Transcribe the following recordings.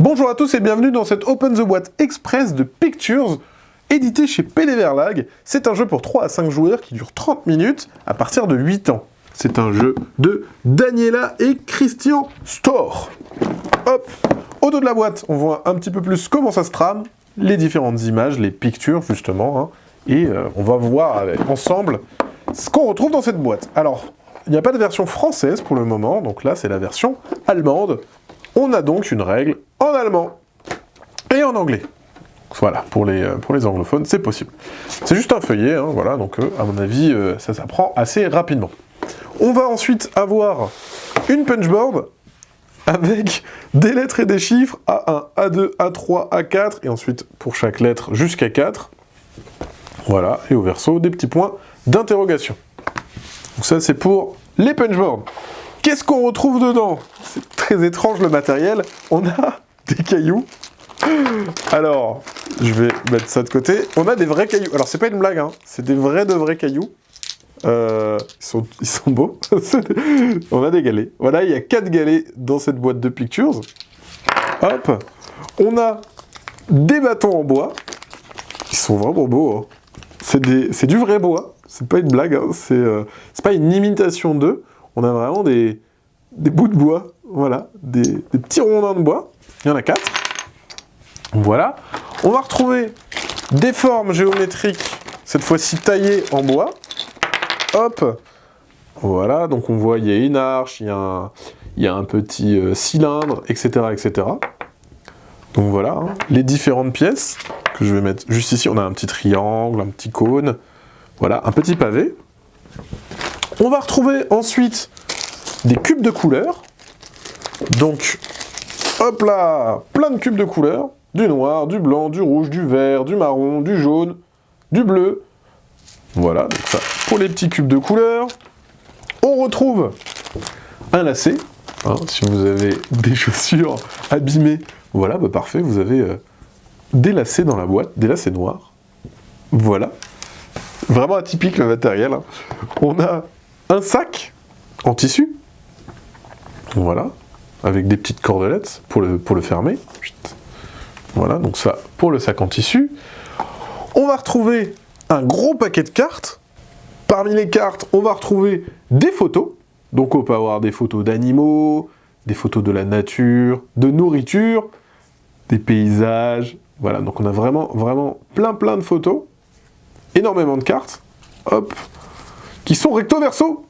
Bonjour à tous et bienvenue dans cette Open the Boîte Express de Pictures, édité chez PD Verlag. C'est un jeu pour 3 à 5 joueurs qui dure 30 minutes à partir de 8 ans. C'est un jeu de Daniela et Christian Store. Hop, au dos de la boîte, on voit un petit peu plus comment ça se trame, les différentes images, les pictures justement, hein, et on va voir ensemble ce qu'on retrouve dans cette boîte. Alors, il n'y a pas de version française pour le moment, donc là c'est la version allemande. On a donc une règle en allemand et en anglais. Voilà, pour les anglophones, c'est possible. C'est juste un feuillet, hein, voilà, donc à mon avis, ça s'apprend assez rapidement. On va ensuite avoir une punchboard avec des lettres et des chiffres, A1, A2, A3, A4, et ensuite pour chaque lettre jusqu'à 4. Voilà, et au verso, des petits points d'interrogation. Donc ça, c'est pour les punchboards. Qu'est-ce qu'on retrouve dedans? C'est très étrange le matériel. On a des cailloux. Alors, je vais mettre ça de côté. On a des vrais cailloux. Alors, c'est pas une blague, hein. C'est des vrais de vrais cailloux. Ils sont beaux. On a des galets. Voilà, il y a 4 galets dans cette boîte de pictures. Hop. On a des bâtons en bois. Ils sont vraiment beaux, hein. C'est du vrai bois. C'est pas une blague, hein. C'est pas une imitation d'eux. On a vraiment des bouts de bois, voilà, des petits rondins de bois. Il y en a 4. Voilà. On va retrouver des formes géométriques, cette fois-ci taillées en bois. Hop. Voilà, donc on voit, il y a une arche, il y a un petit cylindre, etc., etc. Donc voilà, hein, les différentes pièces que je vais mettre juste ici. On a un petit triangle, un petit cône, voilà, un petit pavé. On va retrouver ensuite des cubes de couleurs. Donc, hop là, plein de cubes de couleurs. Du noir, du blanc, du rouge, du vert, du marron, du jaune, du bleu. Voilà, donc ça, pour les petits cubes de couleurs. On retrouve un lacet. Hein, si vous avez des chaussures abîmées, voilà, bah parfait, vous avez des lacets dans la boîte, des lacets noirs. Voilà. Vraiment atypique le matériel, hein. On a un sac en tissu, voilà, avec des petites cordelettes pour le fermer. Voilà, donc ça pour le sac en tissu. On va retrouver un gros paquet de cartes. Parmi les cartes, on va retrouver des photos. Donc on peut avoir des photos d'animaux, des photos de la nature, de nourriture, des paysages. Voilà, donc on a vraiment plein de photos. Énormément de cartes, hop, qui sont recto verso,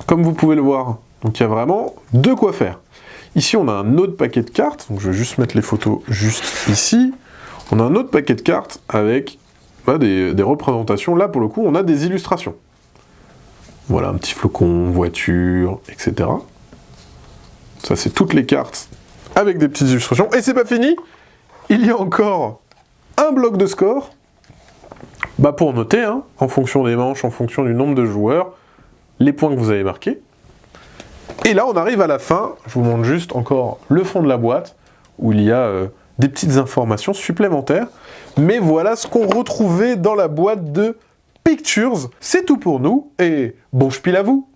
comme vous pouvez le voir. Donc il y a vraiment de quoi faire. Ici on a un autre paquet de cartes, donc je vais juste mettre les photos juste ici. On a un autre paquet de cartes avec des représentations. Là pour le coup on a des illustrations. Voilà, un petit flocon, voiture, etc. Ça c'est toutes les cartes avec des petites illustrations. Et c'est pas fini, il y a encore un bloc de score. Bah pour noter, hein, en fonction des manches, en fonction du nombre de joueurs, les points que vous avez marqués. Et là, on arrive à la fin. Je vous montre juste encore le fond de la boîte, où il y a des petites informations supplémentaires. Mais voilà ce qu'on retrouvait dans la boîte de Pictures. C'est tout pour nous, et bon spiel à vous!